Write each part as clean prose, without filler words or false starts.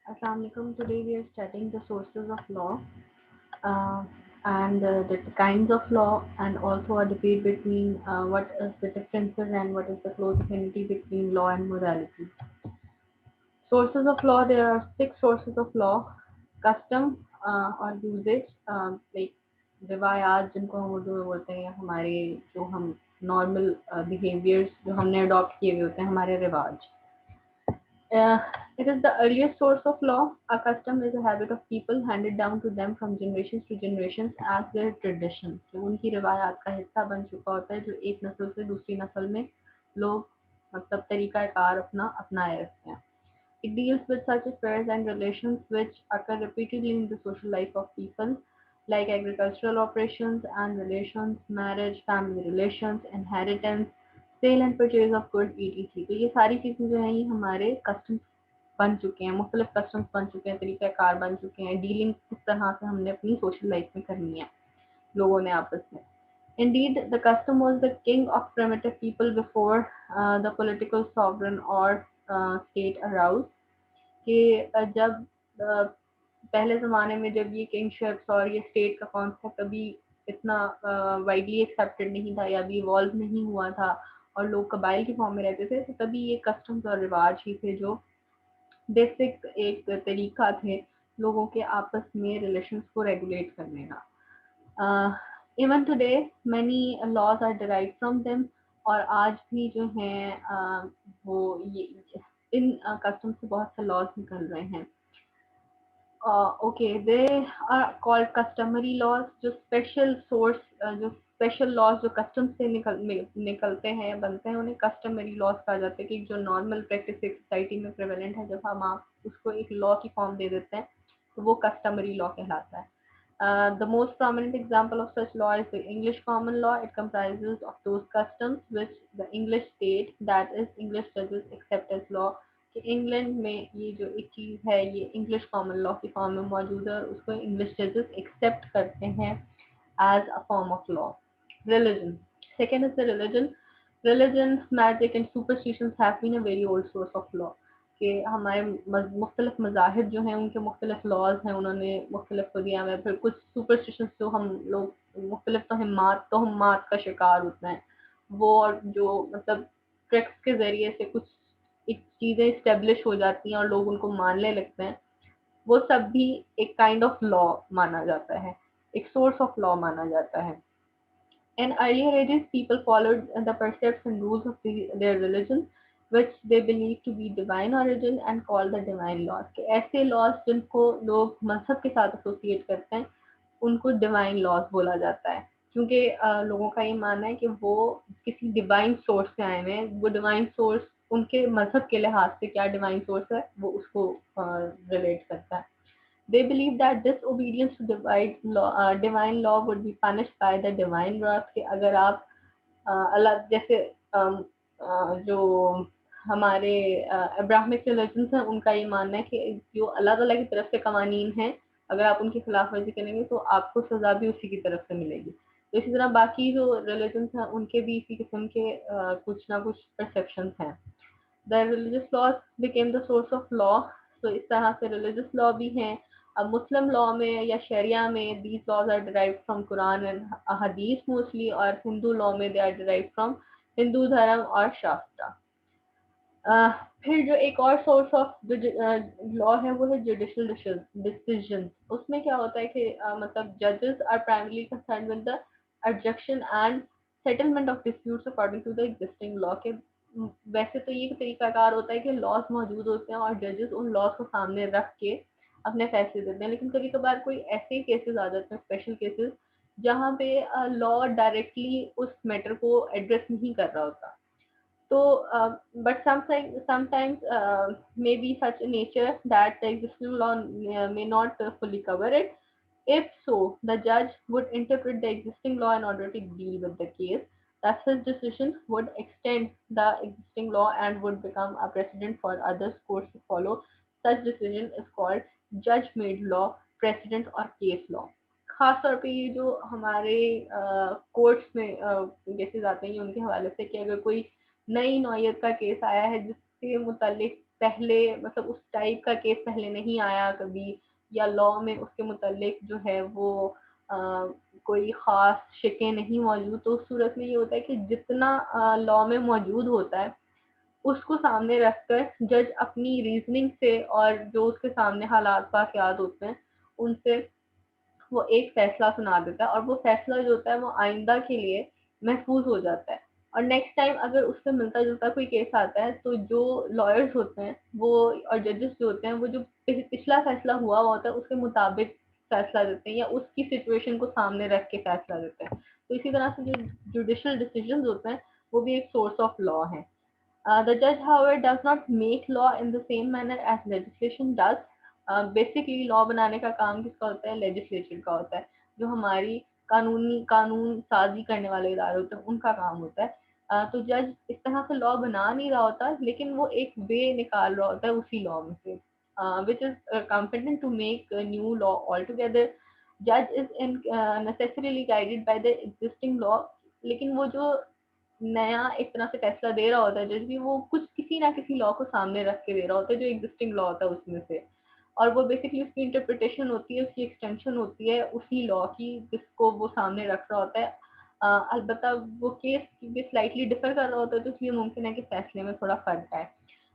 Assalamualaikum. Today we are studying the sources of law uh, and the kinds of law, and also a debate between what is the differences and what is the close affinity between law and morality. Sources of law: there are six sources of law: custom or usage, like रिवायात जिनको हम उर्दू में बोलते हैं, हमारे जो हम normal behaviours जो हमने अडॉप्ट किए हुए होते हैं, हमारे रिवाज. Uh, it is the earliest source of law. A custom is a habit of people handed down to them from generations to generations as their tradition. जो उनकी रिवायात का हिस्सा बन चुका होता है, जो एक नस्ल से दूसरी नस्ल में लोग मतलब तरीका कार अपना अपनाए रखते हैं. It deals with such affairs and relations which occur repeatedly in the social life of people, like agricultural operations and relations, marriage, family relations, inheritance, sale and purchase of good etc. तो ये सारी चीज़ें जो हैं ये हमारे customs बन चुके हैं, मुख्तलिफ कस्टम्स बन चुके हैं, तरीक़ाकार बन चुके हैं. डीलिंग किस तरह से हमने अपनी सोशल लाइफ में करनी है लोगों ने आपस में. Indeed, the custom was the king of primitive people before the political sovereign or state arose. कि जब पहले ज़माने में जब ये किंगशिप्स और ये स्टेट का कॉन्सेप्ट अभी इतना वाइडली एक्सेप्टेड नहीं था या अभी इवॉल्व नहीं हुआ था और लोग कबाइल की फॉर्म में रहते थे, तो तभी ये कस्टम्स और रिवाज ही थे जो बेसिक एक तरीका थे लोगों के आपस में रिलेशंस को रेगुलेट करने का. Even today many laws are derived from them. और आज भी जो हैं वो ये इन कस्टम से बहुत से लॉज निकल रहे हैं. Okay, they are called customary laws. जो स्पेशल सोर्स जो स्पेशल लॉज जो कस्टम से निकलते हैं या बनते हैं उन्हें कस्टमरी लॉज कहा जाता है. कि जो नॉर्मल प्रैक्टिस एक सोसाइटी में प्रेवलेंट है, जब हम आप उसको एक लॉ की फॉर्म दे देते हैं तो वो कस्टमरी लॉ कहलाता है. The most prominent example of such law is the English common law. It comprises of those customs which the English state, that is English judges, accept as law. कि England में ये जो एक चीज़ है ये English common law की form में मौजूद है और उसको इंग्लिश जजेस एक्सेप्ट करते हैं as a form of law. Religion. Second is the religion. Religion, magic and superstitions have been a very old source of law. कि हमारे मुख्तलिफ मज़ाहिब जो हैं उनके मुख्तलिफ लॉज हैं, उन्होंने मुख्तलिफ को दिया हुआ है. फिर कुछ सुपरस्टिशंस जो हम लोग मुख्तलिफ तोहमात का शिकार होते हैं, वो और जो मतलब ट्रिक्स के ज़रिए से कुछ एक चीज़ें इस्टेब्लिश हो जाती हैं और लोग उनको मानने लगते हैं, वो सब भी एक काइंड ऑफ लॉ माना जाता है, एक सोर्स ऑफ लॉ माना जाता है. In earlier ages, people followed the precepts and rules of their religion, which they believed to be divine origin and called the divine laws. कि ऐसे laws जिनको लोग मजहब के साथ एसोसिएट करते हैं उनको डिवाइन लॉज बोला जाता है, क्योंकि लोगों का ये मानना है कि वो किसी डिवाइन सोर्स से आए हुए हैं. वो डिवाइन सोर्स उनके मजहब के लिहाज से क्या डिवाइन सोर्स है वो उसको रिलेट करता है. They believe that disobedience to divine law would be punished by the divine wrath. कि अगर आप अलग जैसे जो हमारे अब्राहमिक रिलीजन्स हैं उनका ये मानना है कि जो अल्लाह ताला की तरफ से कवानीन हैं, अगर आप उनकी खिलाफ वर्जी करेंगे तो आपको सजा भी उसी की तरफ से मिलेगी. तो इसी तरह बाकी जो रिलीजन्स हैं उनके भी इसी किस्म के कुछ ना कुछ परसेप्शंस हैं. The religious laws became the source of law. तो इस तरह से रिलीजियस लॉ भी हैं. अब मुस्लिम लॉ में या शरिया में these laws are derived from Quran and हदीस मोस्टली, और हिंदू लॉ में they are derived from Hindu धर्म और शास्त्रा. फिर जो एक और सोर्स ऑफ लॉ है वो है जुडिशियल डिसीजन. उसमें क्या होता है कि मतलब जजेस are primarily concern with the objection and settlement of disputes according to the existing law. के वैसे तो ये तरीकाकार होता है कि लॉज मौजूद होते हैं और जजेस उन लॉज को सामने रख के अपने फैसले देते हैं, लेकिन कभी कभार कोई ऐसे केसेस आ जाते हैं, स्पेशल केसेस, जहाँ पे लॉ डायरेक्टली उस मैटर को एड्रेस नहीं कर रहा होता. So, but sometimes may be such a nature that the existing law may not fully cover it. If so, the judge would interpret the existing law in order to deal with the case. Thus, his decision would extend the existing law and would become a precedent for other courts to follow. Such decision is called judge-made law, precedent or case law. खास तौर पे ये जो हमारे courts में cases आते हैं उनके हवाले से कि अगर कोई नई नौयत का केस आया है जिसके मुतालिक पहले मतलब उस टाइप का केस पहले नहीं आया कभी, या लॉ में उसके मुतालिक जो है वो कोई ख़ास शिकें नहीं मौजूद, तो उस सूरत में ये होता है कि जितना लॉ में मौजूद होता है उसको सामने रखकर जज अपनी रीजनिंग से और जो उसके सामने हालात वाक़यात होते हैं उनसे वो एक फैसला सुना देता है, और वो फैसला जो होता है वो आइंदा के लिए महफूज हो जाता है। और नेक्स्ट टाइम अगर उससे मिलता जुलता कोई केस आता है तो जो लॉयर्स होते हैं वो और जजेस जो होते हैं वो जो पिछला फैसला हुआ होता है उसके मुताबिक फैसला देते हैं या उसकी सिचुएशन को सामने रख के फैसला देते हैं। तो इसी तरह से जो जुडिशल डिसीजंस होते हैं वो भी एक सोर्स ऑफ लॉ है। The judge, however, does not make law in the same manner as legislation does. Basically, law बनाने का काम किसका होता है? लेजिस्लेचर का होता है, जो हमारी कानून साजी करने वाले इदारे होते हैं उनका काम होता है। तो जज इस तरह से लॉ बना नहीं रहा होता, लेकिन वो एक वे निकाल रहा होता है उसी लॉ में से, which is competent to make a new law altogether. Judge is necessarily guided by the existing law, लेकिन वो जो नया एक तरह से फैसला दे रहा होता है जज भी, वो कुछ किसी ना किसी लॉ को सामने रख के दे रहा होता है जो एग्जिस्टिंग लॉ होता है उसमें से, और वो बेसिकली उसकी इंटरप्रिटेशन होती है, उसकी एक्सटेंशन होती है उसी लॉ की जिसको वो सामने रख रहा होता है। अलबत्ता वो केस भी स्लाइटली डिफर कर रहा होता है, तो इसलिए मुमकिन है कि फैसले में थोड़ा फर्क आए।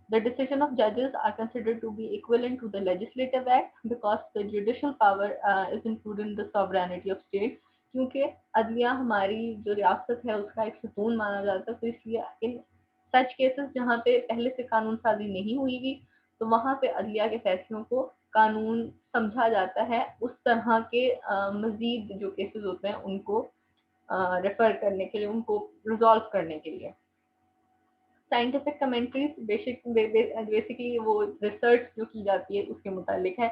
The decision of judges are considered to be equivalent to the legislative act because the judicial power is included in the sovereignty of state. क्योंकि अदलिया हमारी जो रियासत है उसका एक सुकून माना जाता है, तो इसलिए इन सच केसेस जहाँ पे पहले से कानून साजी नहीं हुई हुई तो वहाँ पे अदलिया के फैसलों को कानून समझा जाता है, उस तरह के मजीद जो केसेस होते हैं उनको रेफर करने के लिए, उनको रिजॉल्व करने के लिए। साइंटिफिक कमेंट्रीज बेसिकली वो रिसर्च जो की जाती है उसके मुतालिक है।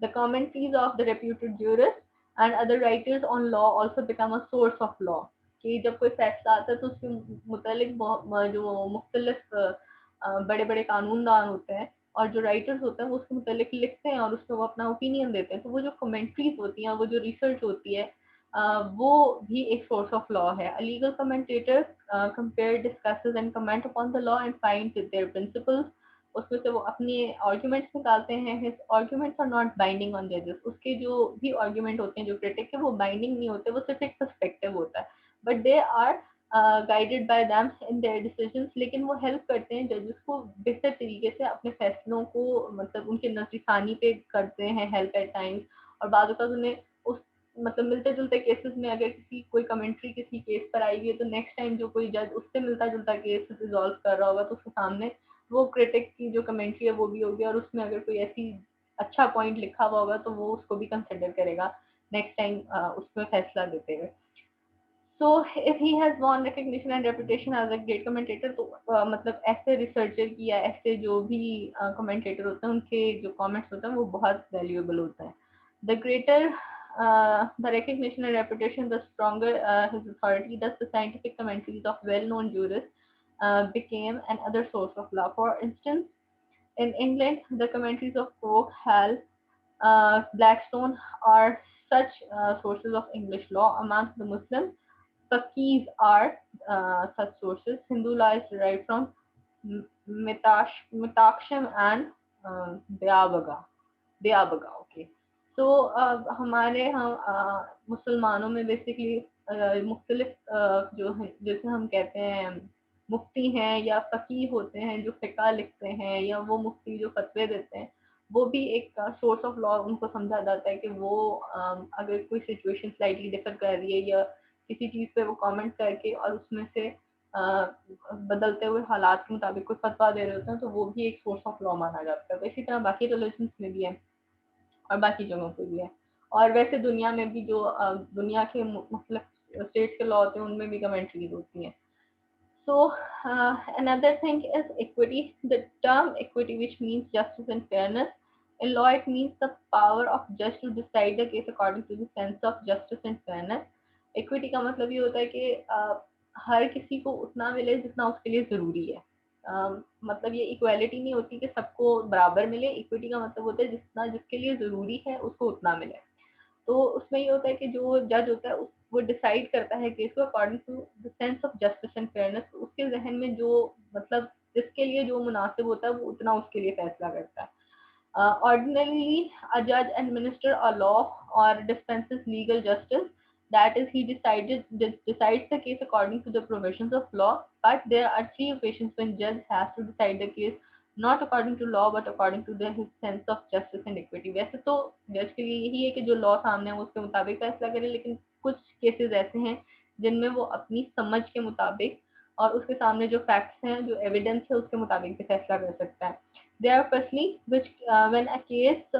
The commentaries of the reputed jurist and other writers on law also become a source of law, कि जब कोई फैसला आता है तो उसके मुतालिक जो मुख्तलिफ बड़े बड़े कानूनदान होते हैं और जो राइटर्स होते हैं वो उसके मुतालिक लिखते हैं और उसमें वो अपना ओपिनियन देते हैं, तो वो जो कमेंट्रीज होती हैं, वो जो रिसर्च होती है, वो भी एक सोर्स ऑफ लॉ है। A legal commentator compare, discusses and comment upon the law and find their principles. उसमें से वो अपने आर्ग्यूमेंट्स निकालते हैं। His arguments are not binding on judges. उसके जो भी आर्ग्यूमेंट होते हैं जो क्रिटिक के, वो बाइंडिंग नहीं होते, वो सिर्फ एक पर्सपेक्टिव होता है, but they are guided by them in their decisions. लेकिन वो हेल्प करते हैं जजेस को बेहतर तरीके से अपने फैसलों को मतलब उनके नजरिसानी पे करते हैं हेल्प एट टाइम्स, और बाद उन्हें उस मतलब मिलते जुलते केसेस में अगर किसी कोई कमेंट्री किसी केस पर आई हुई है तो नेक्स्ट टाइम जो कोई जज उससे मिलता जुलता केस रिजॉल्व कर रहा होगा तो उसके सामने वो क्रिटिक की जो कमेंट्री है वो भी होगी, और उसमें अगर कोई ऐसी अच्छा पॉइंट लिखा हुआ होगा तो वो उसको भी कंसिडर करेगा नेक्स्ट टाइम उसमें फैसला देते हुए। So if he has won recognition and reputation as a great commentator, तो मतलब ऐसे रिसर्चर की या ऐसे जो भी कमेंटेटर होते हैं उनके जो कमेंट्स होते हैं वो बहुत वैल्यूएबल होते हैं। The greater the recognition and reputation, the stronger his authority. Thus, the scientific commentaries of well-known jurists became another source of law. For instance, in England, the commentaries of Coke, Hall, Blackstone are such sources of English law. Amongst the Muslims, Fakis are such sources. Hindu law is derived from Mitaksham and Dyabaga. Dayabhaga, okay. तो हमारे यहाँ मुसलमानों में basically मुख्तलिफ जो है जैसे हम कहते हैं मुफ्ती हैं या फ़कीह होते हैं जो फ़िक़्ह लिखते हैं, या वो मुफ्ती जो फतवे देते हैं, वो भी एक सोर्स ऑफ लॉ उनको समझा जाता है कि वो अगर कोई सिचुएशन स्लाइटली डिफर कर रही है या किसी चीज़ पे वो कमेंट करके और उसमें से बदलते हुए हालात के मुताबिक कोई फतवा दे रहे होते हैं तो वो भी एक सोर्स ऑफ लॉ माना जाता है। तो इसी तरह बाकी रिलीजन्स में भी है और बाकी जगहों पे भी है, और वैसे दुनिया में भी जो दुनिया के मुख्तलिफ स्टेट्स के लॉ होते हैं उनमें भी कमेंट्रीज होती हैं। So another thing is equity. The term equity, which means justice and fairness, in law it means the power of judge to decide the case according to the sense of justice and fairness. Equity का मतलब ये होता है कि हर किसी को उतना मिले जितना उसके लिए ज़रूरी है। मतलब ये इक्वालिटी नहीं होती कि सबको बराबर मिले। इक्विटी का मतलब होता है जितना जिसके लिए ज़रूरी है उसको उतना मिले। तो उसमें ये होता है कि जो जज होता है वो डिसाइड करता है केस को according to the sense of justice and fairness. उसके जहन में जो मतलब जिसके लिए जो मुनासिब होता है वो उतना उसके लिए फैसला करता है। Ordinarily, a judge administers a law or dispenses legal justice. That is, he decides the case according to the provisions of law. But there are three occasions when judge has to decide the case not according to law but according to his sense of justice and equity. वैसे तो जज के लिए यही है कि जो law सामने है उसके मुताबिक फैसला करे, लेकिन कुछ केसेस ऐसे हैं जिनमें वो अपनी समझ के मुताबिक और उसके सामने जो फैक्ट्स हैं, जो एविडेंस है, उसके मुताबिक भी फैसला कर सकता है। They are firstly which when a case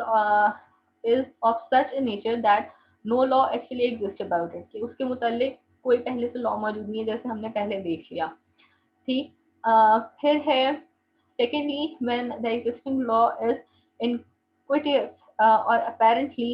is of such a nature that no law actually exists about it, कि उसके मुतालिक कोई पहले से लॉ मौजूद नहीं है, जैसे हमने पहले देख लिया। ठीक, फिर है secondly when the existing law is inquisitive or apparently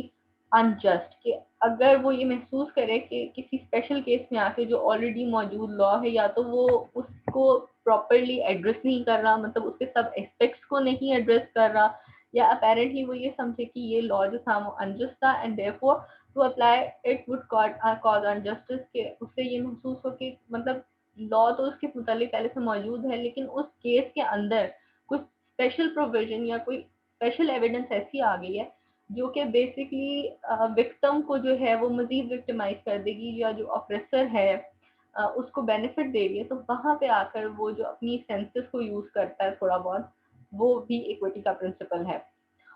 unjust, कि अगर वो ये महसूस करे कि किसी स्पेशल केस में आके जो ऑलरेडी मौजूद लॉ है या तो वो उसको प्रॉपरली एड्रेस नहीं कर रहा, मतलब उसके सब एस्पेक्ट्स को नहीं एड्रेस कर रहा, या अपेरेंटली वो ये समझे कि ये लॉ जो था वो अनजस्ट था and therefore to apply it would cause injustice, के उससे ये महसूस हो कि मतलब लॉ तो उसके मुतालिक पहले से मौजूद है, लेकिन उस केस के अंदर कुछ स्पेशल प्रोविजन या कोई स्पेशल एविडेंस ऐसी आ गई है जो कि बेसिकली विक्टिम को जो है वो मजीद विक्टिमाइज कर देगी, या जो ऑप्रेसर है उसको बेनिफिट दे रही है, तो वहां पे आकर वो जो अपनी सेंसेस को यूज करता है थोड़ा बहुत, वो भी इक्विटी का प्रिंसिपल है।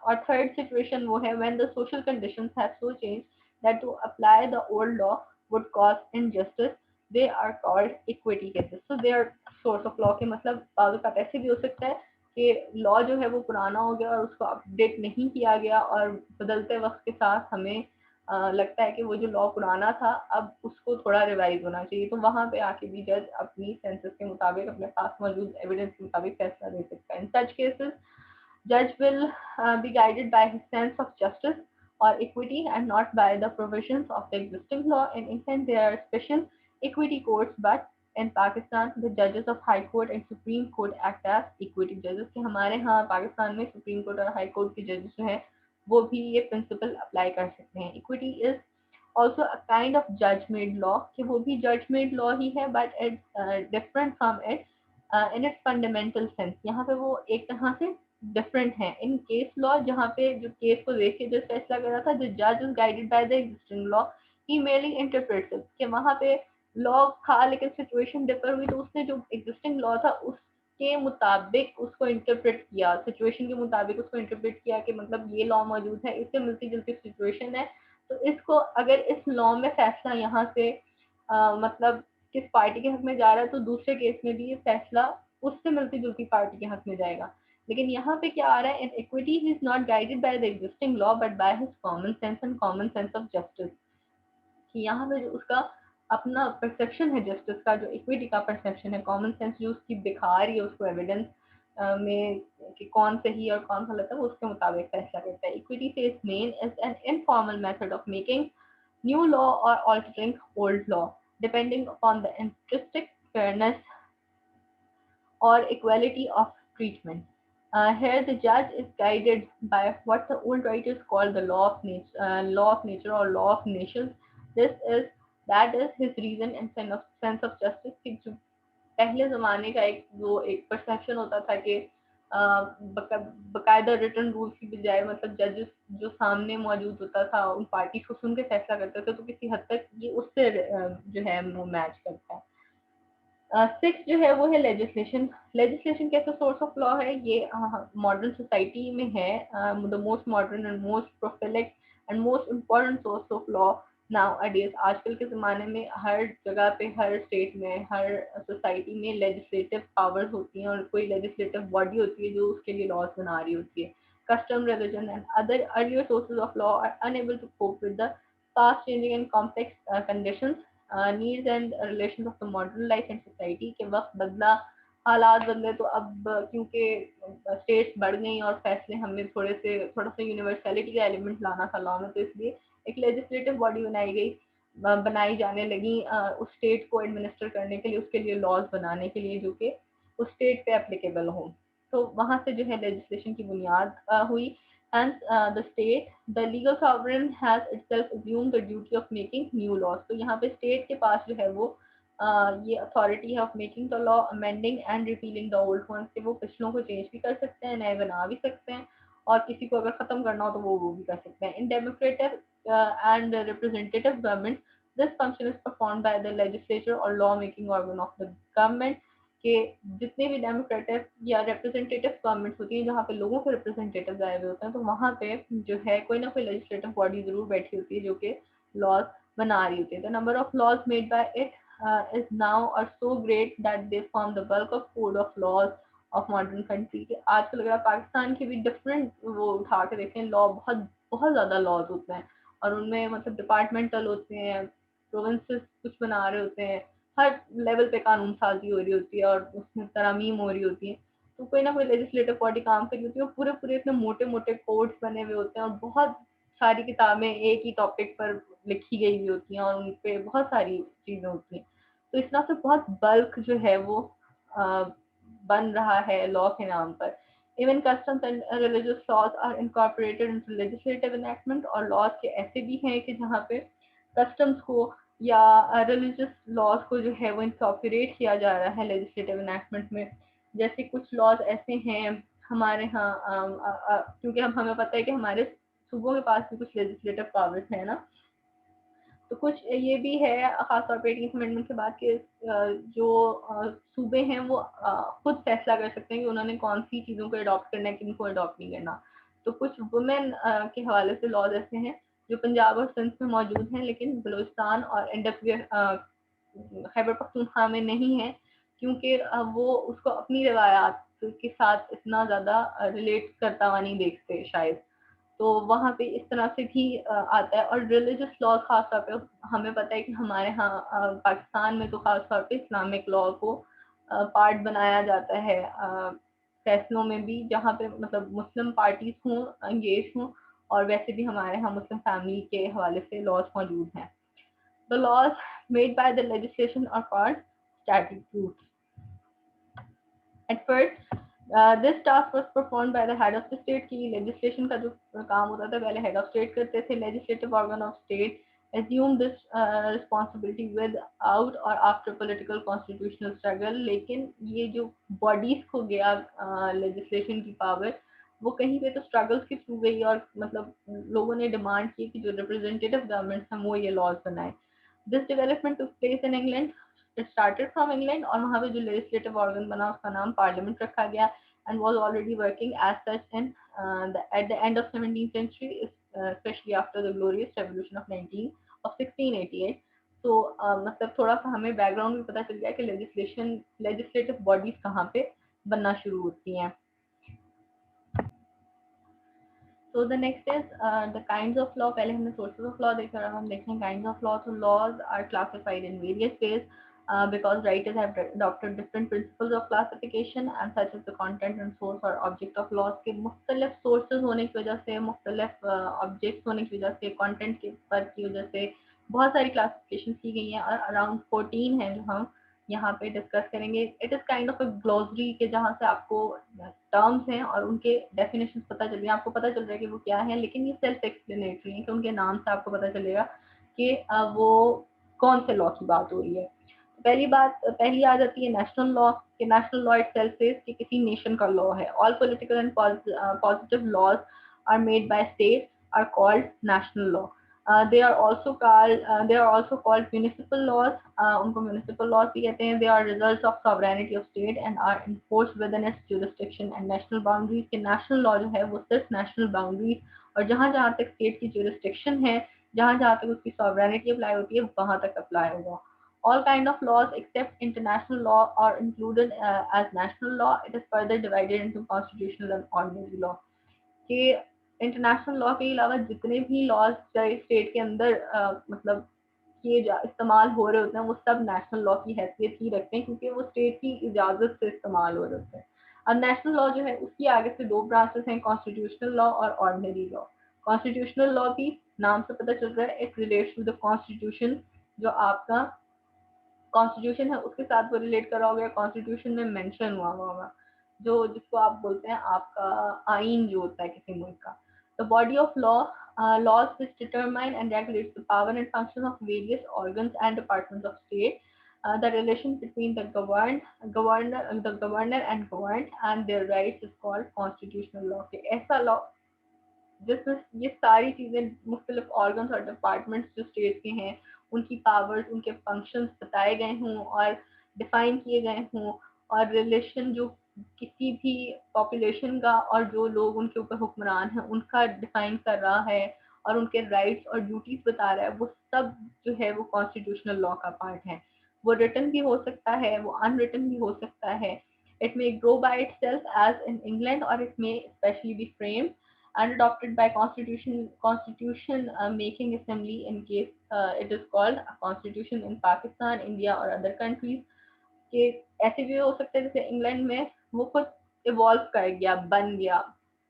और थर्ड सिचुएशन वो है when the social conditions have so change that to apply the old law would cause injustice, they are called equity cases. So they are source of law के मतलब बाजू का ऐसे भी हो सकता है कि लॉ जो है वो पुराना हो गया और उसको अपडेट नहीं किया गया, और बदलते वक्त के साथ हमें लगता है कि वो जो लॉ पुराना था अब उसको थोड़ा रिवाइज होना चाहिए, तो वहां पे आके भी जज अपनी सेंसेस के मुताबिक, अपने पास मौजूद एविडेंस के मुताबिक फैसला दे सकता है। In such cases judge will be guided by his sense of justice or equity and not by the provisions of the existing law. In England, there are special equity courts, but in Pakistan, the judges of High Court and Supreme Court act as equity judges. कि हमारे यहाँ पाकिस्तान में supreme court और high court के जजेस जो हैं वो भी ये प्रिंसिपल अप्लाई कर सकते हैं। Equity is also a kind of जज मेड लॉ, कि वो भी जज मेड लॉ ही है, but it's different from it in its fundamental sense. यहाँ पे वो एक तरह से डिफरेंट है। इन केस लॉ जहाँ पे जो केस को देख के जो फैसला कर रहा था, जो जज is guided by the existing law, he merely interprets it, कि वहाँ पे लॉ था लेकिन सिचुएशन डिफर हुई तो उसने जो एग्जिस्टिंग लॉ था उसके मुताबिक उसको इंटरप्रेट किया, सिचुएशन के मुताबिक उसको इंटरप्रेट किया कि मतलब ये लॉ मौजूद है, इससे मिलती जुलती सिचुएशन है, तो इसको अगर इस लॉ में फैसला यहाँ से मतलब किस पार्टी के हक में जा रहा है, तो दूसरे केस में भी ये फैसला उससे मिलती जुलती पार्टी के हक में जाएगा। लेकिन यहाँ पे क्या आ रहा है, in equity he is not guided by the existing law but by his common sense and common sense of justice, कि यहाँ पे जो उसका अपना परसेप्शन है जस्टिस का, जो इक्विटी का परसेप्शन है, कॉमन सेंस जो उसकी दिखा रही है उसको एविडेंस में कि कौन सही और कौन गलत है, वो उसके मुताबिक फैसला करता है। इक्विटी से is main is an informal method of making new law or altering old law, depending upon the intrinsic fairness or equality of treatment. Here, the judge is guided by what the old writers call the law of nature or law of nations. This is that is his reason and sense of justice. कि जो पहले जमाने का एक perception होता था कि बकायदा रिटर्न रूल्स की बजाय मतलब जजेस जो सामने मौजूद होता था उन पार्टी को सुन के फैसला करते थे, तो किसी हद तक ये उससे जो है वो मैच करता है। सिक्स जो है वो है लेजिस्लेशन। लेजिस्लेशन कैसा सोर्स ऑफ लॉ है, ये मॉडर्न सोसाइटी में है the most modern and most prolific and most important source of law nowadays. आजकल के ज़माने में हर जगह पे, हर स्टेट में, हर सोसाइटी में लेजिस्लेटिव पावर्स होती हैं और कोई लेजिस्लेटिव बॉडी होती है जो उसके लिए लॉज बना रही होती है। Custom, religion and other earlier sources of law are unable to cope with the fast changing and complex conditions needs and relation of the modern life and society. के वक्त बदला, हालात बदले, तो अब क्योंकि स्टेट्स बढ़ गई और फैसले हमें थोड़ा सा यूनिवर्सलिटी का एलिमेंट लाना था लॉ में, तो इसलिए एक लेजिस्लेटिव बॉडी बनाई जाने लगी उस स्टेट को एडमिनिस्टर करने के लिए, उसके लिए लॉज बनाने के लिए जो कि उस स्टेट पे एप्लीकेबल हो। तो वहां से जो है लेजिस्लेशन की बुनियाद हुई। Hence, the legal sovereign has itself assumed the duty of making new laws. तो यहाँ पे स्टेट के पास जो है वो ये अथॉरिटी है of making the law, amending and repealing the old ones, कि वो पिछलों को चेंज भी कर सकते हैं, नए बना भी सकते हैं, और किसी को अगर खत्म करना हो तो वो भी कर सकते हैं। In democratic and representative government, this function is perform by the legislature और law making organ of the government, के जितने भी डेमोक्रेटिक या रिप्रेजेंटेटिव गवर्नमेंट होती है जहाँ पे लोगों के रिप्रेजेंटेटिव आए हुए होते हैं, तो वहाँ पे जो है कोई ना कोई लेजिस्लेटिव बॉडी जरूर बैठी होती है जो कि लॉज बना रही होती है। The number of laws made by it is now are so great that they form the bulk of code of laws of modern country। कि आजकल अगर आप पाकिस्तान के भी डिफरेंट वो उठा के देखें, लॉ बहुत बहुत ज्यादा लॉज होते हैं, और उनमें मतलब डिपार्टमेंटल होते हैं, प्रोविंसेस कुछ बना रहे होते हैं, हर लेवल पे कानून साजी हो रही होती है और उसमें तरमीम हो रही होती है। तो कोई ना कोई लेजिस्लेटिव बॉडी काम कर रही होती है, और पूरे पूरे इतने मोटे मोटे कोड्स बने हुए होते हैं, और बहुत सारी किताबें एक ही टॉपिक पर लिखी गई हुई होती हैं, और उन पे बहुत सारी चीजें होती हैं। तो इस तरह से बहुत बल्क जो है वो अ, बन रहा है लॉ के नाम पर। Even customs and religious laws are incorporated into legislative enactment, और लॉज के ऐसे भी हैं कि जहाँ पे कस्टम्स को या रिलीजियस लॉज को जो है वो इनकॉर्पोरेट किया जा रहा है लेजिस्लेटिव एनैक्टमेंट में। जैसे कुछ लॉज ऐसे हैं हमारे यहाँ, क्योंकि हम हमें पता है कि हमारे सूबों के पास भी कुछ लेजिस्लेटिव पावर्स है ना, तो कुछ ये भी है खासतौर पे 18th अमेंडमेंट के बाद के जो सूबे हैं वो खुद फैसला कर सकते हैं कि उन्होंने कौन सी चीज़ों को अडॉप्ट करना है, किनको अडॉप्ट नहीं करना। तो कुछ वुमेन के हवाले से लॉज ऐसे हैं जो पंजाब और सिंध में मौजूद हैं, लेकिन बलूचिस्तान और खैबर पख्तूनख्वा में नहीं है, क्योंकि वो उसको अपनी रवायात के साथ इतना ज़्यादा रिलेट करता हुआ नहीं देखते शायद। तो वहाँ पे इस तरह से भी आता है। और रिलीजियस लॉ खास तौर पे हमें पता है कि हमारे यहाँ पाकिस्तान में तो खास तौर पे इस्लामिक लॉ को पार्ट बनाया जाता है फैसलों में भी, जहाँ पे मतलब मुस्लिम पार्टीज हों, एंगेज हों, और वैसे भी हमारे यहाँ मुस्लिम फैमिली के हवाले से लॉज मौजूद हैं। The laws made by the legislation are called statutes. At first this task was performed by the head of the state, की लेजिस्लेशन का जो काम होता था पहले हेड ऑफ स्टेट करते थे। Legislative organ of state assume this responsibility without or after political constitutional struggle। लेकिन ये जो बॉडीज को गया लेजिस्लेशन की पावर, वो कहीं पे तो स्ट्रगल्स के थ्रू गई, और मतलब लोगों ने डिमांड की कि जो रिप्रेजेंटेटिव गवर्नमेंट हैं वो ये लॉज बनाए। This development took place in England, it started from England, और वहाँ पे जो लेजिस्लेटिव ऑर्गन बना उसका नाम पार्लियामेंट रखा गया, and was already working as such in at the end of 17th century, especially after the glorious revolution of 1688। तो मतलब थोड़ा सा हमें बैकग्राउंड भी पता चल गया कि लेजिस्लेटिव बॉडीज कहाँ पे बनना शुरू होती हैं। So the next is the kinds of law। पहले हमने sources of law देखा, अब हम देखते हैं kinds of law। So laws are classified in various ways because writers have adopted different principles of classification, and such as the content and source or object of laws के मुख्तलिफ sources होने की वजह से, मुख्तलिफ objects होने की वजह से, content के फर्क की वजह से बहुत सारी classifications की गई हैं, और around 14 हैं जो हम यहाँ पे डिस्कस करेंगे। It is kind of a glossary के जहाँ से आपको टर्म्स हैं और उनके डेफिनेशंस पता चल रही है, आपको पता चल रहा है कि वो क्या है, लेकिन ये सेल्फ एक्सप्लेनेटरी है कि उनके नाम से आपको पता चलेगा कि वो कौन से लॉ की बात हो रही है। पहली आ जाती है नेशनल लॉ, कि नेशनल लॉ इटसेल्फ सेज कि किसी नेशन का लॉ है। All political and positive laws are made by state are called national law. They are also called municipal laws। उनको municipal laws भी कहते हैं। They are results of sovereignty of state and are enforced within its jurisdiction and national boundaries। के national law जो है वो सिर्फ national boundaries और जहाँ जहाँ तक state की jurisdiction है, जहाँ जहाँ तक उसकी sovereignty apply होती है, वहाँ तक apply होगा। All kind of laws except international law are included as national law। It is further divided into constitutional and ordinary law। कि इंटरनेशनल लॉ के अलावा जितने भी लॉज चाहे स्टेट के अंदर मतलब इस्तेमाल हो रहे होते हैं, वो सब नेशनल लॉ की हैसियत ही रखते हैं, क्योंकि वो स्टेट की इजाजत से इस्तेमाल हो रहे होते हैं। और नेशनल लॉ जो है उसकी आगे से दो ब्रांचेस हैं, कॉन्स्टिट्यूशनल लॉ और ऑर्डिनरी लॉ। कॉन्स्टिट्यूशनल लॉ भी नाम से पता चल रहा है, it relates to the constitution. जो आपका कॉन्स्टिट्यूशन है उसके साथ वो रिलेट करा होगा, कॉन्स्टिट्यूशन में मेंशन हुआ होगा, जो जिसको आप बोलते हैं आपका आइन जो होता है किसी मुल्क का। The body of law, laws which determine and regulate the power and function of various organs and departments of state। The relation between the governor and governed and their rights is called constitutional law. कि ऐसा law जिसमें ये सारी चीजें मुख्तलिफ organs और departments जो state के हैं उनकी पावर्स उनके फंक्शंस बताए गए हों और डिफाइन किए गए हों और रिलेशन जो किसी भी पॉपुलेशन का और जो लोग उनके ऊपर हुक्मरान हैं उनका डिफाइन कर रहा है और उनके राइट्स और ड्यूटीज बता रहा है, वो सब जो है वो कॉन्स्टिट्यूशनल लॉ का पार्ट है। वो रिटन भी हो सकता है, वो अनरिटन भी हो सकता है। It may grow by itself as in England और it may specially be framed and adopted by constitution making assembly in case it is called a constitution in Pakistan, India or other countries। कि ऐसे भी हो सकता है जैसे England में वो खुद इवॉल्व कर गया, बन गया,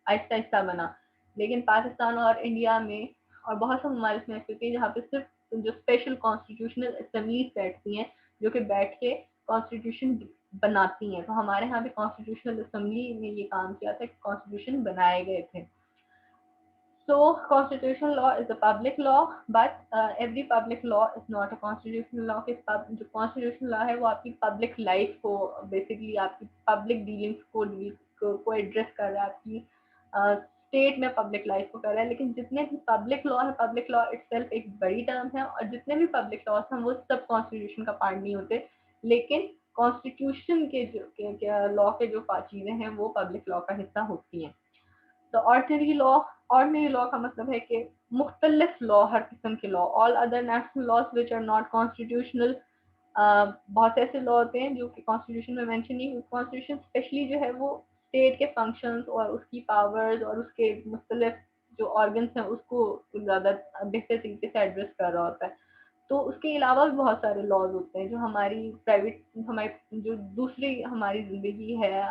आहिस्ता आहिस्ता बना, लेकिन पाकिस्तान और इंडिया में और बहुत से ममालिक में ऐसे होती है जहाँ पे सिर्फ जो स्पेशल कॉन्स्टिट्यूशनल असेंबलीज बैठती हैं जो कि बैठ के कॉन्स्टिट्यूशन बनाती हैं। तो हमारे यहाँ पे कॉन्स्टिट्यूशनल असेंबली ने ये काम किया था कि कॉन्स्टिट्यूशन बनाए गए थे। So constitutional law is a public law, but every public law is not a constitutional law। कि जो constitutional law है वो आपकी public life को basically आपकी public dealings को address कर रहा है, आपकी state में public life को कर रहा है। लेकिन जितने भी public law है, public law itself एक बड़ी term है और जितने भी public laws हैं वो सब constitution का part नहीं होते, लेकिन constitution के जो law के जो चीजें हैं वो public law का हिस्सा होती हैं। तो ऑर्डिनरी लॉ का मतलब है कि मुख्तलिफ लॉ, हर किस्म के law, all other national laws which are not constitutional. बहुत से ऐसे लॉ होते हैं जो कि कॉन्स्टिट्यूशन में मेंशन नहीं। कॉन्स्टिट्यूशन स्पेशली जो है वो स्टेट के फंक्शंस और उसकी पावर्स और उसके मुख्तलिफ जो ऑर्गन्स हैं उसको ज़्यादा बेहतर तरीके से एड्रेस कर रहा होता है। तो उसके अलावा भी बहुत सारे लॉज होते हैं जो हमारी प्राइवेट, हमारी जो दूसरी हमारी ज़िंदगी है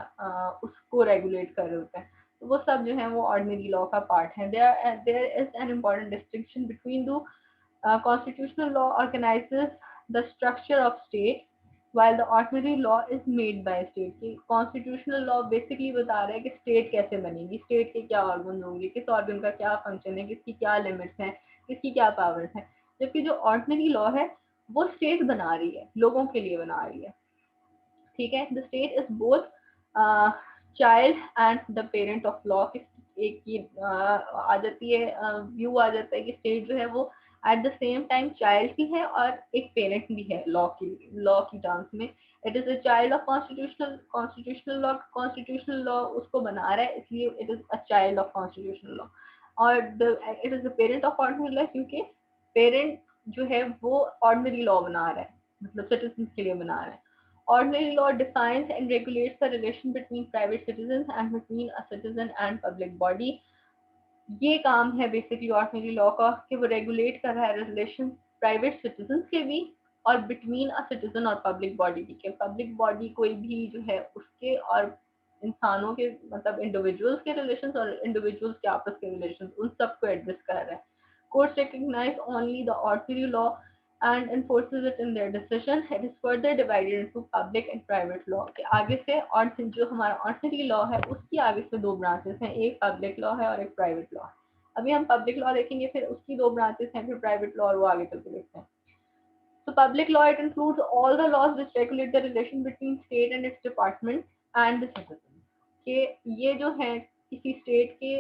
उसको रेगुलेट कर रहे होते हैं। तो वो सब जो है वो ऑर्डिनरी लॉ का पार्ट है। There is an important distinction between दो। Constitutional law organizes the structure of state while the ordinary law is made by state। की कॉन्स्टिट्यूशनल लॉ बेसिकली बता रहा है कि स्टेट कैसे बनेगी, स्टेट के क्या ऑर्गन होंगे, किस ऑर्गन का क्या फंक्शन है, किसकी क्या लिमिट्स हैं, किसकी क्या पावर्स हैं। जबकि जो ऑर्डिनरी लॉ है वो स्टेट बना रही है, लोगों के लिए बना रही है। ठीक है, the state is both child and the parent of law. एक की आ जाती है व्यू आ जाता है कि स्टेट जो है वो at the same time child भी है और एक पेरेंट भी है लॉ की टर्म्स में। It is a child of constitutional law उसको बना रहा है, इसलिए it is a child of constitutional law. और it is the parent of ordinary law क्योंकि पेरेंट जो है वो ऑर्डिनरी लॉ बना रहा है, मतलब सिटीजन के लिए बना रहा है। Ordinary law defines and regulates the relation between private citizens and between a citizen and public body। ये काम है बेसिकली ऑर्डिनरी लॉ का कि वो रेगुलेट कर रहा है रिलेशन प्राइवेट सिटीजन के भी और बिटवीन अ सिटीजन और पब्लिक बॉडी की। पब्लिक बॉडी कोई भी जो है उसके और इंसानों के मतलब इंडिविजुअल्स के रिलेशंस और इंडिविजुअल्स के आपस के रिलेशंस उन सबको एड्रेस कर रहा है। Courts recognize only the ordinary law and enforces it in their decision। It is further divided into public and private law। के आगे से और जो हमारा ordinary law है उसकी आगे से दो ब्रांचेस हैं, एक public law है और एक private law है। अभी हम public law देखेंगे, फिर उसकी दो ब्रांचेस हैं, फिर private law और वो आगे चल के देखते हैं। So public law, it includes all the laws which regulate the relation between state and its department and the citizens। कि ये जो है किसी स्टेट के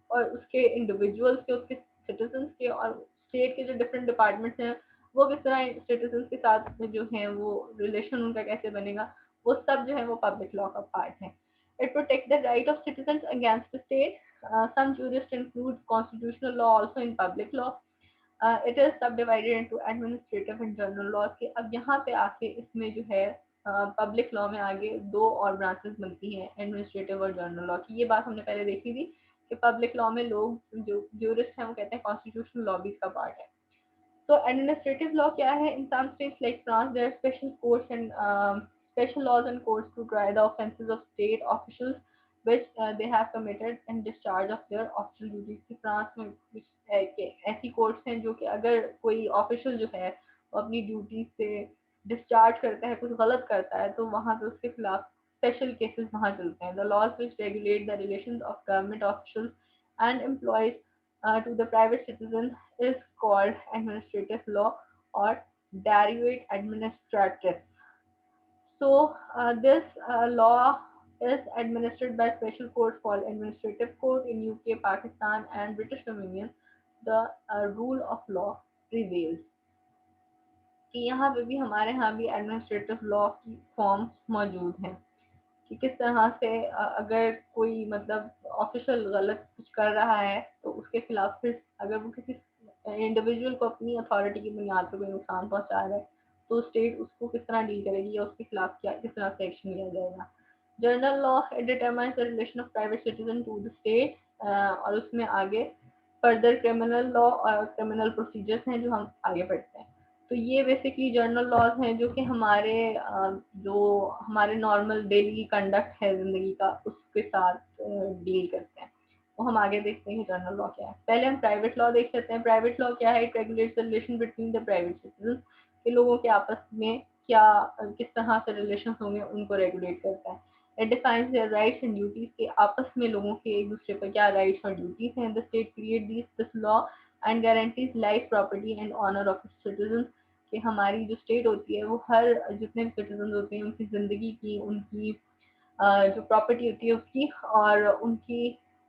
और उसके इंडिविजुअल्स के, उसके सिटीजन्स के और स्टेट के जो डिफरेंट डिपार्टमेंट्स हैं वो किस तरह सिटीजन्स के साथ में जो है वो रिलेशन उनका कैसे बनेगा, वो सब जो है वो पब्लिक लॉ का पार्ट है। It protect the right of citizens against the state. some jurists include constitutional law also in public law। It is subdivided into administrative and general law. के अब यहाँ पे आके इसमें जो है पब्लिक लॉ में आगे दो और ब्रांचेस बनती हैं, एडमिनिस्ट्रेटिव और जनरल लॉ की। ये बात हमने पहले देखी थी कि पब्लिक लॉ में लोग जो ज्यूरिस्ट हैं वो कहते हैं कॉन्स्टिट्यूशनल लॉ भी इसका पार्ट है। तो एडमिनिस्ट्रेटिव लॉ क्या है? In some states like France there special courts and special laws and courts to try the offences of state officials which they have committed in discharge of their official duties। कि France में ऐसी courts हैं जो कि अगर कोई official जो है वो अपनी ड्यूटी से डिस्चार्ज करता है, कुछ गलत करता है, तो वहाँ पे उसके खिलाफ स्पेशल केसेस वहाँ चलते हैं। The laws which regulate the relations of government officials and employees to the private citizen is called administrative law or derivate administrative. So this law is administered by special court called Administrative Court in UK, Pakistan, and British Dominion. The rule of law prevails. कि यहाँ पे भी हमारे यहाँ भी administrative law की form मौजूद हैं कि किस तरह से अगर कोई मतलब ऑफिशियल गलत कुछ कर रहा है तो उसके खिलाफ फिर अगर वो किसी इंडिविजुअल को अपनी अथॉरिटी की बुनियाद पर कोई नुकसान पहुंचा रहा है तो स्टेट उसको किस तरह डील करेगी या उसके खिलाफ क्या किस तरह से एक्शन लिया जाएगा। General law it determines the relation of private citizen to the state और उसमें आगे फर्दर क्रिमिनल लॉ और क्रिमिनल प्रोसीजर्स हैं जो हम आगे पढ़ते हैं। तो ये बेसिकली जर्नल लॉज हैं जो कि हमारे जो हमारे नॉर्मल डेली कंडक्ट है जिंदगी का उसके साथ डील करते हैं। वो हम आगे देखते हैं जर्नल लॉ क्या है। पहले हम प्राइवेट लॉ देख लेते हैं। प्राइवेट लॉ क्या है? It regulates the relation between the private citizen के लोगों के आपस में क्या किस तरह से रिलेशन होंगे उनको रेगुलेट करता है। It defines their rights and duties के आपस में लोगों के एक दूसरे पर क्या राइट्स और ड्यूटीज हैं। The state create this law and guarantees life property and honour of citizen कि हमारी जो स्टेट होती है वो हर जितने भी सिटीजन होते हैं उनकी ज़िंदगी की उनकी जो प्रॉपर्टी होती है उसकी और उनकी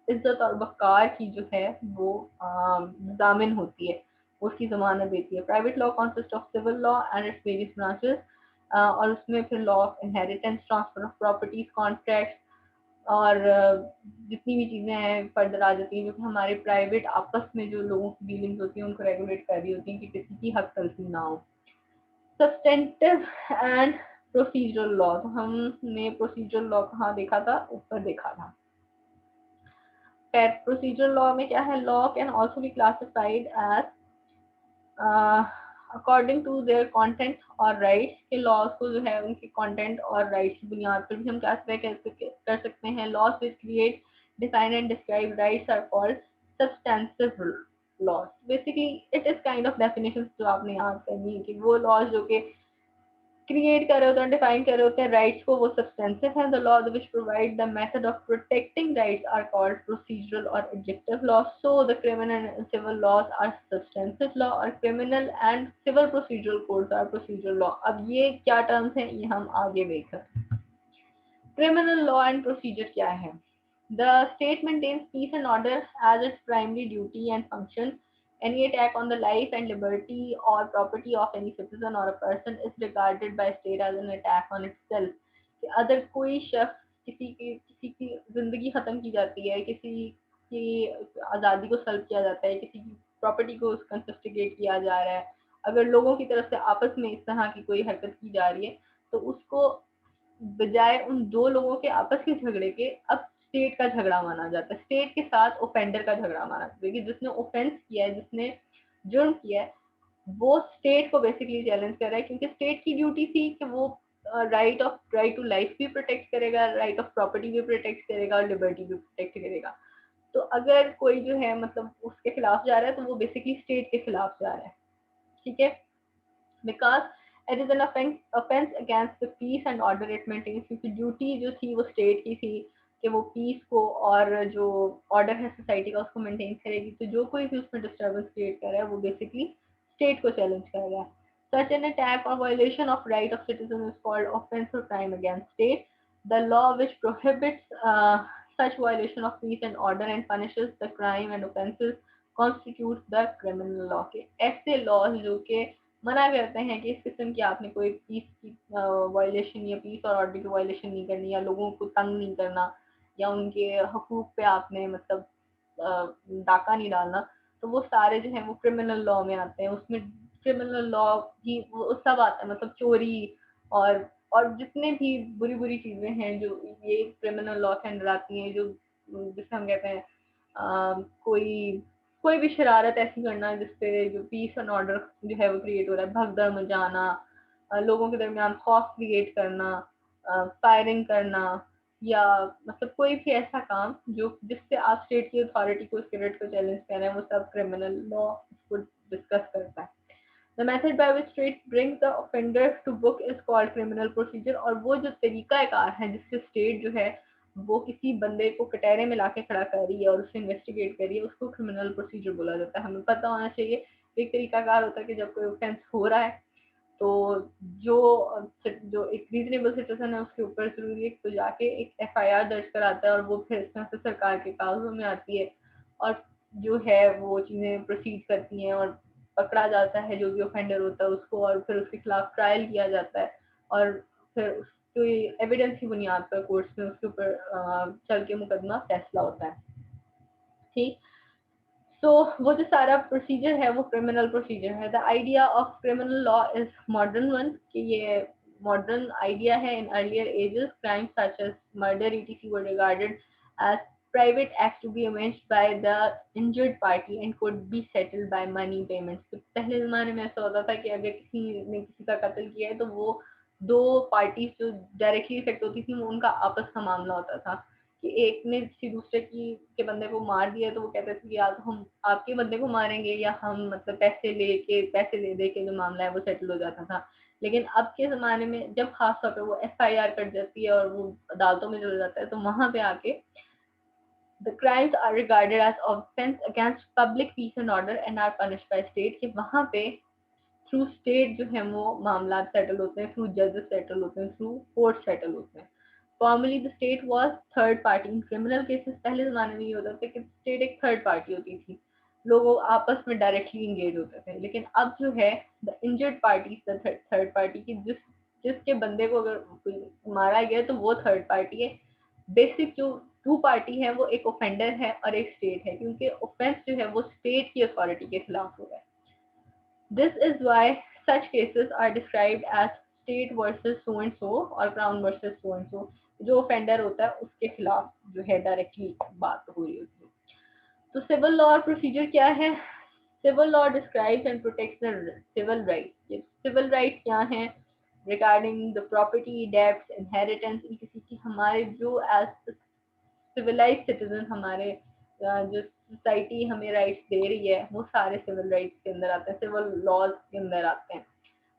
इज्जत और वक़ार की जो है वो ज़ामिन होती है, उसकी ज़मानत देती है। Private law consist of civil law and its various branches और उसमें फिर law of inheritance, transfer of properties, contract और जितनी भी चीज़ें हैं फर्दर आ जाती हैं जो कि हमारे प्राइवेट आपस में जो लोगों की डीलिंग्स होती हैं उनको रेगुलेट कर रही होती हैं कि किसी की हक तलफी ना हो। सब्सटेंटिव एंड प्रोसीजरल लॉ, तो हमने प्रोसीजरल लॉ कहाँ देखा था? ऊपर देखा था। प्रोसीजरल लॉ में क्या है? Law can also be classified as according to their content और राइट्स के लॉज को जो है उनके कंटेंट और राइट्स की बुनियाद पर भी हम क्लासिफाई कर सकते हैं। Laws which create define and describe rights are called substantive laws. Basically it is kind of definition जो आपने याद करनी है कि वो लॉज जो कि क्रिएट कर रहे होते हैं, डिफाइन कर रहे होते हैं राइट्स को, वो सब्सटेंसिव है। The law which provide the method of protecting rights are called procedural और adjective law. So the criminal and civil laws are substantive law और criminal and civil procedural codes are procedural law. अब ये क्या terms हैं ये हम आगे देखें। क्रिमिनल लॉ एंड प्रोसीजर क्या है? The state maintains peace and order as its primary duty and function. Any attack on the life and liberty or property of any citizen or a person is regarded by state as an attack on itself. कि अगर कोई शख्स किसी की जिंदगी खत्म की जाती है, किसी की आज़ादी को सल्ब किया जाता है, किसी की प्रॉपर्टी को कंफिस्केट किया जा रहा है, अगर लोगों की तरफ से आपस में इस तरह की कोई हरकत की जा रही है तो उसको बजाय उन दो लोगों के आपस के झगड़े के अब स्टेट का झगड़ा माना जाता है। स्टेट के साथ ओफेंडर का झगड़ा माना जाता है कि जिसने ऑफेंस किया है, जिसने जुर्म किया है, वो स्टेट को बेसिकली चैलेंज कर रहा है क्योंकि स्टेट की ड्यूटी थी कि वो राइट टू लाइफ भी प्रोटेक्ट करेगा, राइट ऑफ प्रॉपर्टी भी प्रोटेक्ट करेगा और लिबर्टी भी प्रोटेक्ट करेगा। तो अगर कोई जो है मतलब उसके खिलाफ जा रहा है तो वो बेसिकली स्टेट के खिलाफ जा रहा है। ठीक है, because it is an offense against the peace and order it maintains, क्योंकि ड्यूटी जो थी वो स्टेट की थी कि वो पीस को और जो ऑर्डर है सोसाइटी का उसको मेंटेन करेगी। तो जो कोई भी उसमें डिस्टर्बेंस क्रिएट कर रहा है वो बेसिकली स्टेट को चैलेंज कर रहा है। Such an attack or violation of right of citizen is called offense or crime against state. The law which prohibits such violation of peace and order and punishes the crime and offenses constitutes the criminal law। के ऐसे laws जो कि मना करते हैं कि इस किस्म की आपने कोई पीस की वायलेशन या पीस और ऑर्डर की वायलेशन नहीं करनी या लोगों को तंग नहीं करना या उनके हकूक पे आपने मतलब डाका नहीं डालना, तो वो सारे जो है वो क्रिमिनल लॉ में आते हैं। उसमें क्रिमिनल लॉ ही वो सब आता है, मतलब चोरी और जितने भी बुरी बुरी चीजें हैं जो ये क्रिमिनल लॉ के अंडर आती हैं, जो जिसे हम कहते हैं कोई कोई भी शरारत ऐसी करना जिससे जो पीस एंड ऑर्डर जो है वो क्रिएट हो रहा है, भगदड़ मचाना, लोगों के दरमियान खौफ क्रिएट करना, फायरिंग करना या मतलब कोई भी ऐसा काम जो जिससे आप स्टेट की अथॉरिटी को स्पिरिट को चैलेंज कर रहे हैं, वो सब क्रिमिनल लॉ इसको डिस्कस करता है। The method by which state brings the offender to book is called criminal procedure। और वो जो तरीका कार है जिससे स्टेट जो है वो किसी बंदे को कटहरे में लाके खड़ा कर रही है और उससे इन्वेस्टिगेट कर रही है, उसको क्रिमिनल प्रोसीजर बोला जाता है। हमें पता होना चाहिए एक तरीका कार होता है कि जब कोई ऑफेंस हो रहा है तो जो जो एक रीजनेबल सिटीजन है उसके ऊपर जरूरी है तो जाके एक एफआईआर दर्ज कराता है और वो फिर इस तरह से सरकार के कागजों में आती है और जो है वो चीजें प्रोसीड करती हैं और पकड़ा जाता है जो भी ऑफेंडर होता है उसको और फिर उसके खिलाफ ट्रायल किया जाता है और फिर उसके एविडेंस की बुनियाद पर कोर्ट्स में उसके ऊपर चल के मुकदमा फैसला होता है। ठीक। तो वो जो सारा प्रोसीजर है वो क्रिमिनल प्रोसीजर है। The idea of criminal law is modern one कि ये मॉडर्न आइडिया है। In earlier ages crimes such as murder etc were regarded as private act to be avenged by the injured party and could be settled by money payments। तो पहले जमाने में ऐसा होता था कि अगर किसी ने किसी का कत्ल किया है तो वो दो पार्टीज जो डायरेक्टली इफेक्ट होती थी वो उनका आपस का मामला होता था कि एक ने किसी दूसरे की के बंदे को मार दिया तो वो कहते थे कि या तो हम आपके बंदे को मारेंगे या हम मतलब पैसे ले दे के जो मामला है वो सेटल हो जाता था। लेकिन अब के ज़माने में जब खास तौर पे वो एफआईआर कट जाती है और वो अदालतों में चला जाता है तो वहाँ पे आके the crimes are regarded as offense against public peace and order and are punished by state। कि वहाँ पे थ्रू स्टेट जो है वो मामला सेटल होते हैं, थ्रू जजेस सेटल होते हैं, थ्रू कोर्ट सेटल होते हैं। Formally the state was third party in criminal cases. पहले जमाने में ये होता था कि स्टेट एक थर्ड पार्टी होती थी, लोग आपस में डायरेक्टली इंगेज होते थे। लेकिन अब जो है the injured party the third party की जिसके बंदे को अगर मारा गया तो वो थर्ड पार्टी है। बेसिक जो टू पार्टी है वो एक ऑफेंडर है और एक स्टेट है क्योंकि ऑफेंस जो है वो स्टेट की अथॉरिटी के खिलाफ हो रहा है। This is why such cases are described as state versus so and so और crown versus so and so। जो offender होता है उसके खिलाफ जो है डायरेक्टली बात हो रही होती है। तो सिविल लॉ और प्रोसीजर क्या है? Civil law describes and protects the civil rights. ये सिविल राइट्स क्या हैं? Regarding the property, debts, inheritance, किसी की हमारे जो एज सिविलाइज सिटीजन हमारे जो सोसाइटी हमें राइट्स दे रही है वो सारे सिविल राइट्स के अंदर आते हैं, सिविल लॉज के अंदर आते हैं।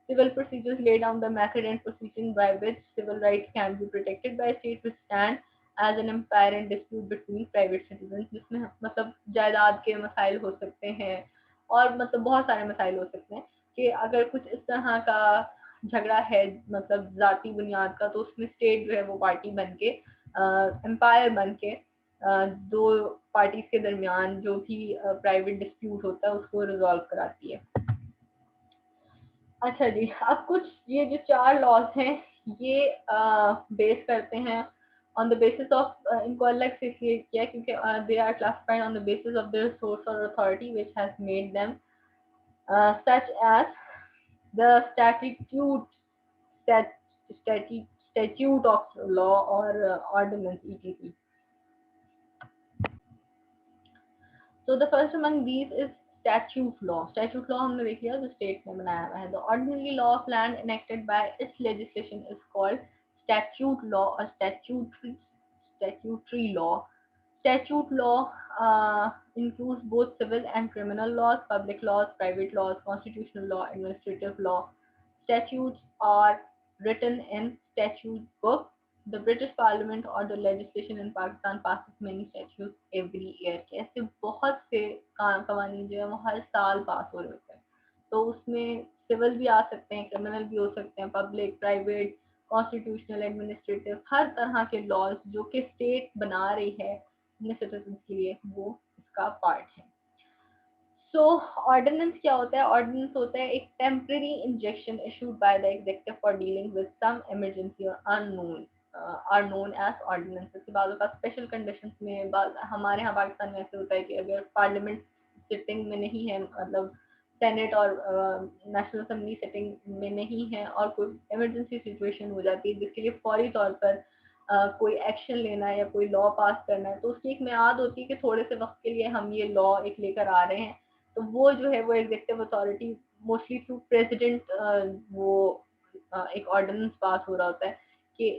Civil procedures lay down the method and proceeding by which civil rights can be protected by state which stand as an empire in dispute between private citizens। जिसमें मतलब जायदाद के मसाइल हो सकते हैं और मतलब बहुत सारे मसाइल हो सकते हैं कि अगर कुछ इस तरह का झगड़ा है मतलब जाती बुनियाद का तो उसमें स्टेट जो है वो पार्टी बन के एम्पायर बन के दो पार्टीज के दरमियान जो भी प्राइवेट डिस्प्यूट होता है उसको रिजॉल्व कराती है। अच्छा जी, अब कुछ ये जो 4 लॉज़ हैं ये बेस करते हैं ऑन द बेसिस ऑफ इनको अलग से क्रिएट किया क्योंकि they are classified on the basis of their source और authority which has made them such as the statute of law or ordinance etc। So the first among these is statute law। statute law हमने देख लिया जो state ने बनाया हुआ है। The ordinary law of land enacted by its legislation is called statute law or statutory law। Statute law includes both civil and criminal laws, public laws, private laws, constitutional law, administrative law। Statutes are written in statute book। The British Parliament or the legislation in Pakistan passes many statutes every year। के ऐसे बहुत से कवानीन जो है वो हर साल पास हो रहे होते हैं। तो उसमें सिविल भी आ सकते हैं, क्रिमिनल भी हो सकते हैं, पब्लिक, प्राइवेट, कॉन्स्टिट्यूशनल, एडमिनिस्ट्रेटिव, हर तरह के लॉज जो कि स्टेट बना रही है अपने सिटीजन के लिए वो इसका पार्ट है। सो ऑर्डिनेंस क्या होता है? ऑर्डिनेंस होता है एक temporary injection issued by the executive for dealing with some emergency और unknown are known as ordinances. के बाद स्पेशल कंडीशंस में हमारे यहाँ पाकिस्तान में ऐसे होता है कि अगर पार्लियामेंट सिटिंग में नहीं है मतलब सेनेट और नेशनल असेंबली सिटिंग में नहीं है और कोई इमरजेंसी सिचुएशन हो जाती है जिसके लिए फौरी तौर पर कोई एक्शन लेना है या कोई लॉ पास करना है तो उसकी एक मियाद होती है कि थोड़े से वक्त के लिए हम ये लॉ एक लेकर आ रहे हैं। तो वो जो है वो executive authority mostly through president वो एक ऑर्डिनेंस पास हो रहा होता है कि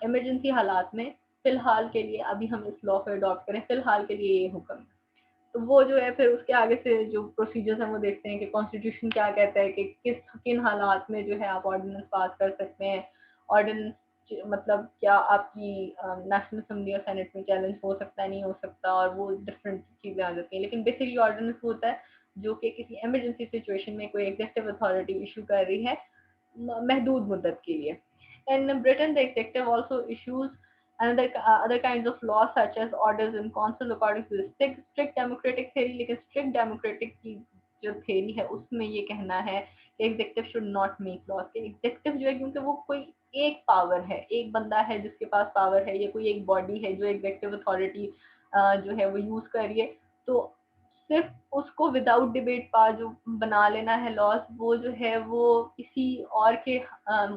इमरजेंसी हालात में फिलहाल के लिए अभी हम इस लॉ को अडॉप्ट करें, फिलहाल के लिए ये हुक्म है। तो वो जो है फिर उसके आगे से जो प्रोसीजर्स हैं वो देखते हैं कि कॉन्स्टिट्यूशन क्या कहता है कि किन हालात में जो है आप ऑर्डिनेंस पास कर सकते हैं। ऑर्डिनेंस मतलब क्या आपकी नेशनल असेंबली और सेनेट में चैलेंज हो सकता है, नहीं हो सकता, और वो डिफरेंट चीज़ें आ जाती हैं। लेकिन बेसिकली ऑर्डिनेंस होता है जो कि किसी इमरजेंसी सिचुएशन में कोई एग्जीक्यूटिव अथॉरिटी इशू कर रही है महदूद मुद्दत के लिए। In Britain, the executive also issues another other kinds of laws such as orders in council according to the strict democratic theory। लेकिन strict democratic की जो theory है उसमें ये कहना है कि executive should not make laws। कि executive जो है क्योंकि वो कोई एक पावर है, एक बंदा है जिसके पास पावर है, या कोई एक बॉडी है जो एग्जेक्टिव अथॉरिटी जो है वो यूज कर रही है, तो सिर्फ उसको विदाउट डिबेट पास जो बना लेना है लॉस, वो जो है वो किसी और के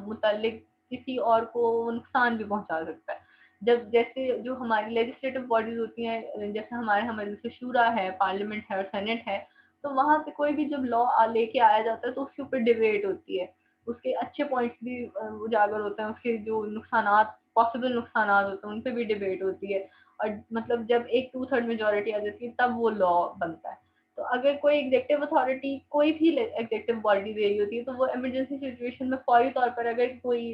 मुतालिक किसी और को नुकसान भी पहुंचा सकता है। जब जैसे जो हमारी लेजिस्लेटिव बॉडीज होती हैं, जैसे हमारे जैसे शूरा है, पार्लियामेंट है और सेनेट है, तो वहां से कोई भी जब लॉ लेके आया जाता है तो उसके ऊपर डिबेट होती है, उसके अच्छे पॉइंट्स भी उजागर होते हैं, उसके जो नुकसानात पॉसिबल नुकसानात होते हैं उन पे भी डिबेट होती है, और मतलब जब एक 2/3 मेजोरिटी आ जाती है तब वो लॉ बनता है। तो अगर कोई एग्जेक्टिव अथॉरिटी कोई भी एग्जेक्टिव बॉडी दे रही होती है, तो वो इमरजेंसी सिचुएशन में फौरी तौर पर अगर कोई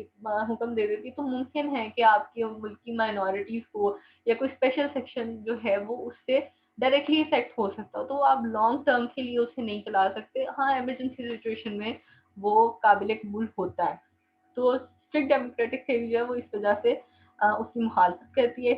हुक्म दे देती है, तो मुमकिन है कि आपके मुल्क की माइनॉरिटीज को या कोई स्पेशल सेक्शन जो है वो उससे डायरेक्टली इफेक्ट हो सकता हो, तो आप लॉन्ग टर्म के लिए उसे नहीं चला सकते। हाँ, इमरजेंसी सिचुएशन में वो काबिल कबूल होता है। तो स्ट्रिक्ट डेमोक्रेटिक थ्योरी जो है वो इस वजह से उसकी मुखालफत करती है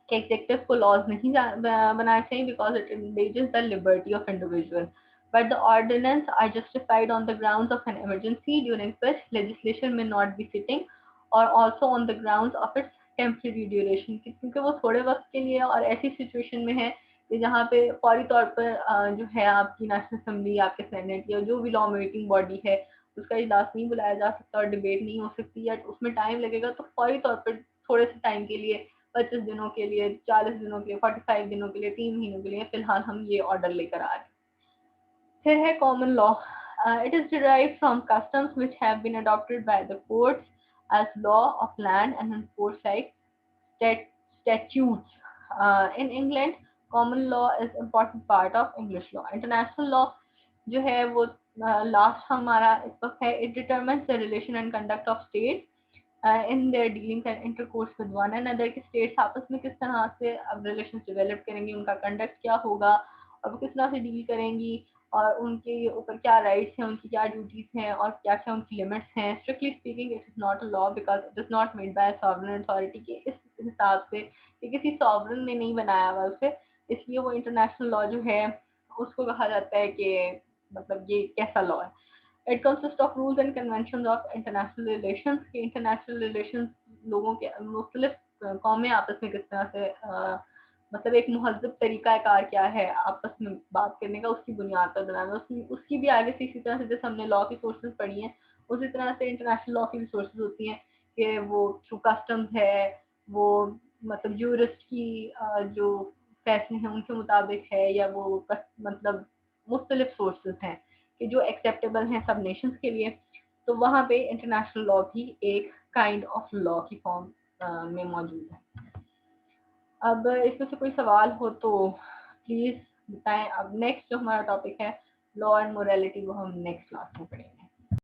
कि एग्जेक्टिव को लॉज नहीं बनाना चाहिए because it engages the liberty of individual, but the ordinance are justified on the grounds of an emergency during which legislation may not be sitting, or also on the grounds of its temporary duration, क्योंकि वो थोड़े वक्त के लिए और ऐसी situation में है कि जहाँ पे फौरी तौर पर जो है आपकी नेशनल असेंबली, आपके सेनेट या जो भी लॉ मेकिंग बॉडी है उसका इजलास नहीं बुलाया जा सकता और डिबेट नहीं हो सकती या उसमें टाइम लगेगा, तो फौरी तौर पर थोड़े से टाइम के लिए 25 दिनों के लिए, 40 दिनों के लिए, 45 दिनों के लिए, 3 महीनों के लिए फिलहाल हम ये ऑर्डर लेकर आ रहे हैं। फिर है common law. It is derived from customs which have been adopted by the courts as law of land and enforced like statutes. In England, common law is important part of English law. International law जो है वो last हमारा इस वक्त है, it determines the relation and conduct of states in their dealings and intercourse with one another, कि states आपस में किस तरह से अब रिलेशन डेवलप करेंगी, उनका कंडक्ट क्या होगा और वो किस तरह से डील करेंगी, और उनके ऊपर क्या राइट्स हैं, उनकी क्या ड्यूटीज हैं और क्या क्या उनकी लिमिट्स हैं। Strictly speaking it is not a law because it is not made by sovereign authority, के इस हिसाब से कि किसी सॉवरेन ने नहीं बनाया हुआ उसे, इसलिए वो इंटरनेशनल लॉ जो है उसको कहा जाता है कि मतलब ये कैसा लॉ है। It consists of rules and conventions of international relations, कि international relations लोगों के मुख्तलिफ कौमें आपस में किस तरह से मतलब एक महज़ब तरीका कार क्या है आपस में बात करने का, उसकी बुनियाद पर बनाना, उसकी भी आगे से इसी तरह से जैसे हमने लॉ की सोर्सेज पढ़ी हैं उसी तरह से इंटरनेशनल लॉ की भी सोर्सेज होती हैं कि वो थ्रू कस्टम्स है, वो मतलब यूरिस्ट की जो फैसले हैं उनके मुताबिक है, या वो मतलब मुख्तलिफ सोर्सेज हैं कि जो एक्सेप्टेबल हैं सब नेशंस के लिए, तो वहाँ पे इंटरनेशनल लॉ भी एक काइंड ऑफ लॉ की फॉर्म में मौजूद है। अब इसमें से कोई सवाल हो तो प्लीज बताएं। अब नेक्स्ट जो हमारा टॉपिक है लॉ एंड मोरालिटी, वो हम नेक्स्ट क्लास में पढ़ेंगे।